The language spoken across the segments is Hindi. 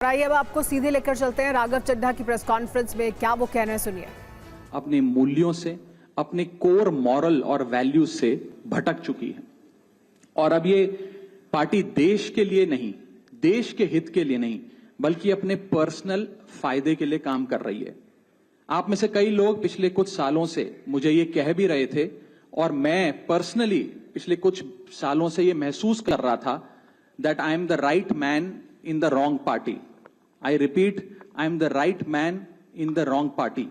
आइए अब आपको सीधे लेकर चलते हैं राघव चड्ढा की प्रेस कॉन्फ्रेंस में, क्या वो कहना है सुनिए। अपने मूल्यों से, अपने कोर मॉरल और वैल्यूज से भटक चुकी है और अब ये पार्टी देश के लिए नहीं, देश के हित के लिए नहीं, बल्कि अपने पर्सनल फायदे के लिए काम कर रही है। आप में से कई लोग पिछले कुछ सालों से मुझे ये कह भी रहे थे और मैं पर्सनली पिछले कुछ सालों से ये महसूस कर रहा था that I am the right man in the wrong party. I repeat, I am the right man in the wrong party.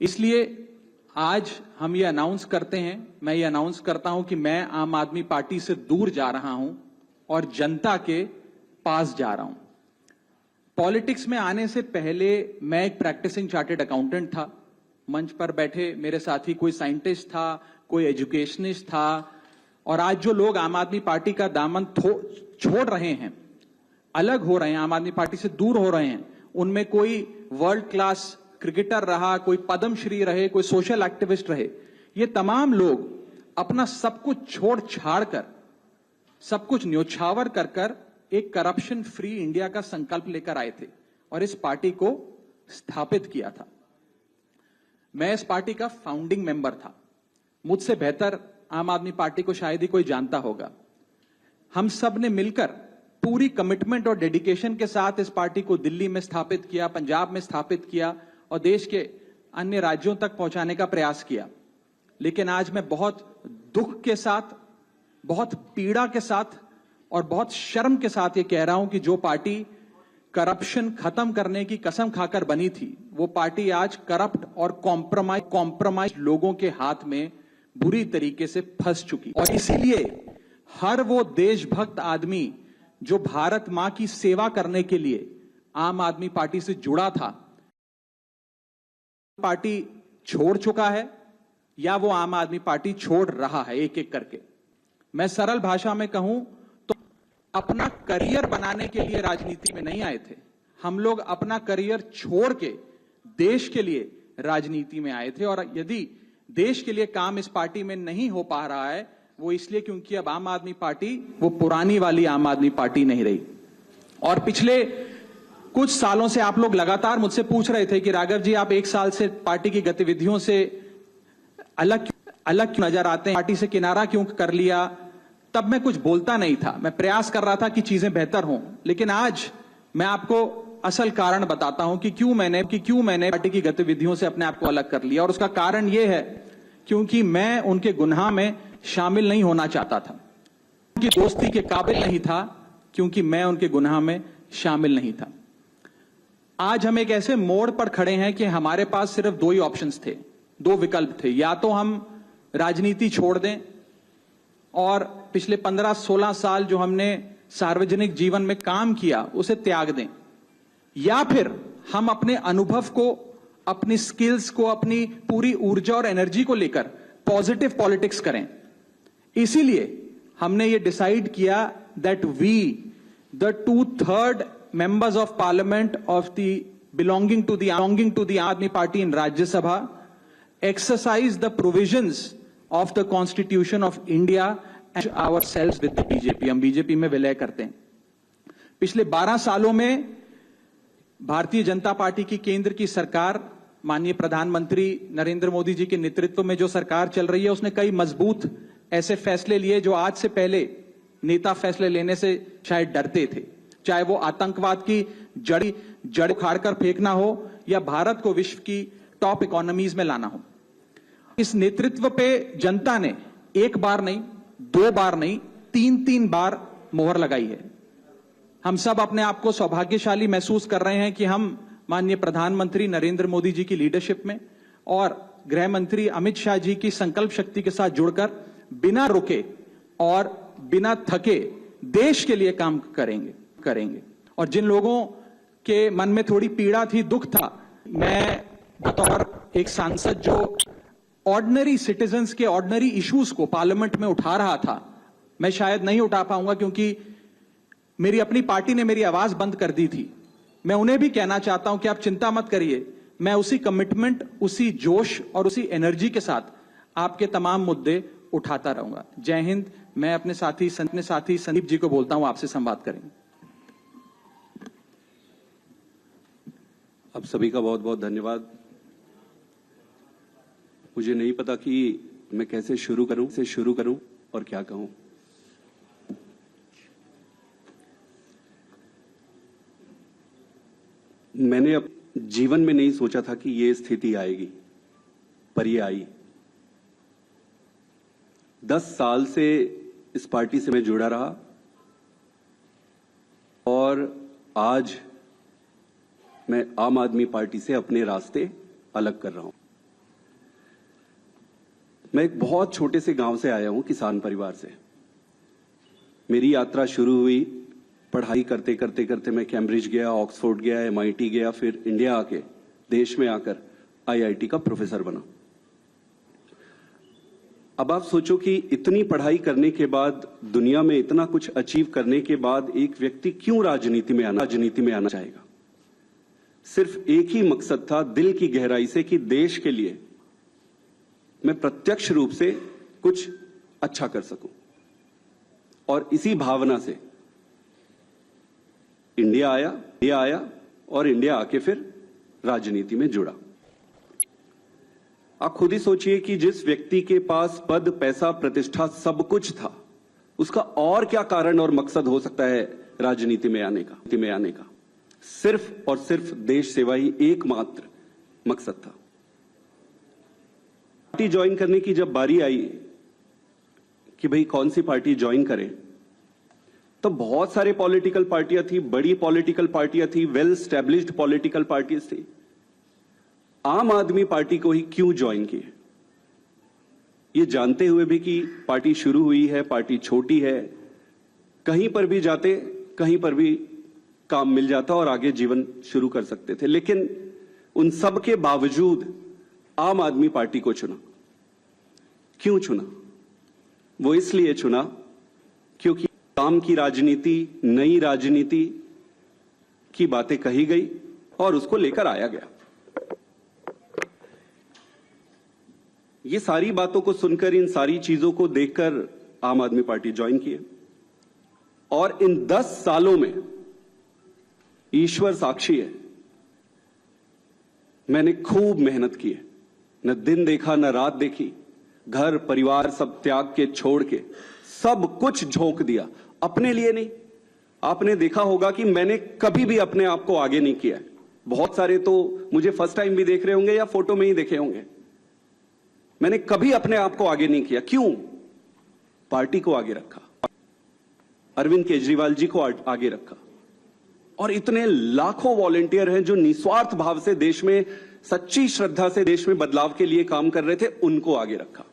इसलिए आज हम ये अनाउंस करते हैं, मैं ये अनाउंस करता हूं कि मैं आम आदमी पार्टी से दूर जा रहा हूं और जनता के पास जा रहा हूं। पॉलिटिक्स में आने से पहले मैं एक प्रैक्टिसिंग चार्टर्ड अकाउंटेंट था। मंच पर बैठे मेरे साथी कोई साइंटिस्ट था, कोई एजुकेशनिस्ट था, और आज जो लोग आम आदमी पार्टी का दामन छोड़ रहे हैं, अलग हो रहे हैं, आम आदमी पार्टी से दूर हो रहे हैं, उनमें कोई वर्ल्ड क्लास क्रिकेटर रहा, कोई पद्मश्री रहे, कोई सोशल एक्टिविस्ट रहे, ये तमाम लोग अपना सब कुछ छोड़ छाड़ कर, सब कुछ न्योछावर कर कर एक करप्शन फ्री इंडिया का संकल्प लेकर आए थे और इस पार्टी को स्थापित किया था। मैं इस पार्टी का फाउंडिंग मेंबर था। मुझसे बेहतर आम आदमी पार्टी को शायद ही कोई जानता होगा। हम सब ने मिलकर पूरी कमिटमेंट और डेडिकेशन के साथ इस पार्टी को दिल्ली में स्थापित किया, पंजाब में स्थापित किया और देश के अन्य राज्यों तक पहुंचाने का प्रयास किया। लेकिन आज मैं बहुत दुख के साथ, बहुत पीड़ा के साथ और बहुत शर्म के साथ ये कह रहा हूं कि जो पार्टी करप्शन खत्म करने की कसम खाकर बनी थी, वो पार्टी आज करप्ट और कॉम्प्रोमाइज लोगों के हाथ में बुरी तरीके से फंस चुकी। और इसीलिए हर वो देशभक्त आदमी जो भारत मां की सेवा करने के लिए आम आदमी पार्टी से जुड़ा था, पार्टी छोड़ चुका है या वो आम आदमी पार्टी छोड़ रहा है एक एक करके। मैं सरल भाषा में कहूं तो अपना करियर बनाने के लिए राजनीति में नहीं आए थे। हम लोग अपना करियर छोड़ के देश के लिए राजनीति में आए थे, और यदि देश के लिए काम इस पार्टी में नहीं हो पा रहा है, वो इसलिए क्योंकि अब आम आदमी पार्टी वो पुरानी वाली आम आदमी पार्टी नहीं रही। और पिछले कुछ सालों से आप लोग लगातार मुझसे पूछ रहे थे कि राघव जी, आप एक साल से पार्टी की गतिविधियों से अलग क्यों नजर आते हैं, पार्टी से किनारा क्यों कर लिया। तब मैं कुछ बोलता नहीं था, मैं प्रयास कर रहा था कि चीजें बेहतर हों। लेकिन आज मैं आपको असल कारण बताता हूं कि क्यों मैंने पार्टी की गतिविधियों से अपने आप को अलग कर लिया। और उसका कारण यह है क्योंकि मैं उनके गुनाह में शामिल नहीं होना चाहता था, उनकी दोस्ती के काबिल नहीं था, क्योंकि मैं उनके गुनाह में शामिल नहीं था। आज हम एक ऐसे मोड़ पर खड़े हैं कि हमारे पास सिर्फ दो ही ऑप्शंस थे, दो विकल्प थे। या तो हम राजनीति छोड़ दें और पिछले 15-16 साल जो हमने सार्वजनिक जीवन में काम किया उसे त्याग दें, या फिर हम अपने अनुभव को, अपनी स्किल्स को, अपनी पूरी ऊर्जा और एनर्जी को लेकर पॉजिटिव पॉलिटिक्स करें। इसीलिए हमने ये डिसाइड किया that we the 2/3 members of parliament of the belonging to the Aadmi Party in Rajya Sabha exercise the provisions of the Constitution of India and ourselves with the BJP। हम बीजेपी में विलय करते हैं। पिछले 12 सालों में भारतीय जनता पार्टी की केंद्र की सरकार, माननीय प्रधानमंत्री नरेंद्र मोदी जी के नेतृत्व में जो सरकार चल रही है, उसने कई मजबूत ऐसे फैसले लिए जो आज से पहले नेता फैसले लेने से शायद डरते थे। चाहे वो आतंकवाद की जड़ उखाड़कर फेंकना हो या भारत को विश्व की टॉप इकोनॉमीज में लाना हो। इस नेतृत्व पे जनता ने एक बार नहीं, 2 बार नहीं, 3 बार मोहर लगाई है। हम सब अपने आप को सौभाग्यशाली महसूस कर रहे हैं कि हम माननीय प्रधानमंत्री नरेंद्र मोदी जी की लीडरशिप में और गृह मंत्री अमित शाह जी की संकल्प शक्ति के साथ जुड़कर बिना रुके और बिना थके देश के लिए काम करेंगे। और जिन लोगों के मन में थोड़ी पीड़ा थी, दुख था, मैं बतौर एक सांसद जो ऑर्डिनरी सिटीजन्स के ऑर्डिनरी इश्यूज को पार्लियामेंट में उठा रहा था, मैं शायद नहीं उठा पाऊंगा क्योंकि मेरी अपनी पार्टी ने मेरी आवाज बंद कर दी थी। मैं उन्हें भी कहना चाहता हूं कि आप चिंता मत करिए, मैं उसी कमिटमेंट, उसी जोश और उसी एनर्जी के साथ आपके तमाम मुद्दे उठाता रहूंगा। जय हिंद। मैं अपने साथी संदीप जी को बोलता हूं, आपसे संवाद करेंगे। आप सभी का बहुत बहुत धन्यवाद। मुझे नहीं पता कि मैं कैसे शुरू करूं और क्या कहूं। मैंने अब जीवन में नहीं सोचा था कि ये स्थिति आएगी, पर ये आई। 10 साल से इस पार्टी से मैं जुड़ा रहा और आज मैं आम आदमी पार्टी से अपने रास्ते अलग कर रहा हूं। मैं एक बहुत छोटे से गांव से आया हूं, किसान परिवार से। मेरी यात्रा शुरू हुई पढ़ाई करते करते मैं कैम्ब्रिज गया, ऑक्सफोर्ड गया, MIT गया, फिर इंडिया आके देश में आकर IIT का प्रोफेसर बना। अब आप सोचो कि इतनी पढ़ाई करने के बाद, दुनिया में इतना कुछ अचीव करने के बाद एक व्यक्ति क्यों राजनीति में आना चाहेगा। सिर्फ एक ही मकसद था दिल की गहराई से कि देश के लिए मैं प्रत्यक्ष रूप से कुछ अच्छा कर सकूं। और इसी भावना से इंडिया आया और इंडिया आके फिर राजनीति में जुड़ा। आप खुद ही सोचिए कि जिस व्यक्ति के पास पद, पैसा, प्रतिष्ठा सब कुछ था, उसका और क्या कारण और मकसद हो सकता है राजनीति में आने का। सिर्फ और सिर्फ देश सेवा ही एकमात्र मकसद था। पार्टी ज्वाइन करने की जब बारी आई कि भाई कौन सी पार्टी ज्वाइन करें, तो बहुत सारे पॉलिटिकल पार्टियां थी, बड़ी पॉलिटिकल पार्टियां थी, वेल स्टैब्लिश्ड पॉलिटिकल पार्टीज थी। आम आदमी पार्टी को ही क्यों ज्वाइन किए, ये जानते हुए भी कि पार्टी शुरू हुई है, पार्टी छोटी है, कहीं पर भी जाते कहीं पर भी काम मिल जाता और आगे जीवन शुरू कर सकते थे। लेकिन उन सब के बावजूद आम आदमी पार्टी को चुना। क्यों चुना? वो इसलिए चुना क्योंकि काम की राजनीति, नई राजनीति की बातें कही गई और उसको लेकर आया गया। ये सारी बातों को सुनकर, इन सारी चीजों को देखकर आम आदमी पार्टी ज्वाइन किए। और इन 10 सालों में ईश्वर साक्षी है, मैंने खूब मेहनत की है। न दिन देखा न रात देखी, घर परिवार सब त्याग के, छोड़ के सब कुछ झोंक दिया। अपने लिए नहीं। आपने देखा होगा कि मैंने कभी भी अपने आप को आगे नहीं किया है। बहुत सारे तो मुझे फर्स्ट टाइम भी देख रहे होंगे या फोटो में ही देखे होंगे। मैंने कभी अपने आप को आगे नहीं किया। क्यों? पार्टी को आगे रखा, अरविंद केजरीवाल जी को आगे रखा। और इतने लाखों वॉलंटियर हैं जो निस्वार्थ भाव से देश में, सच्ची श्रद्धा से देश में बदलाव के लिए काम कर रहे थे, उनको आगे रखा।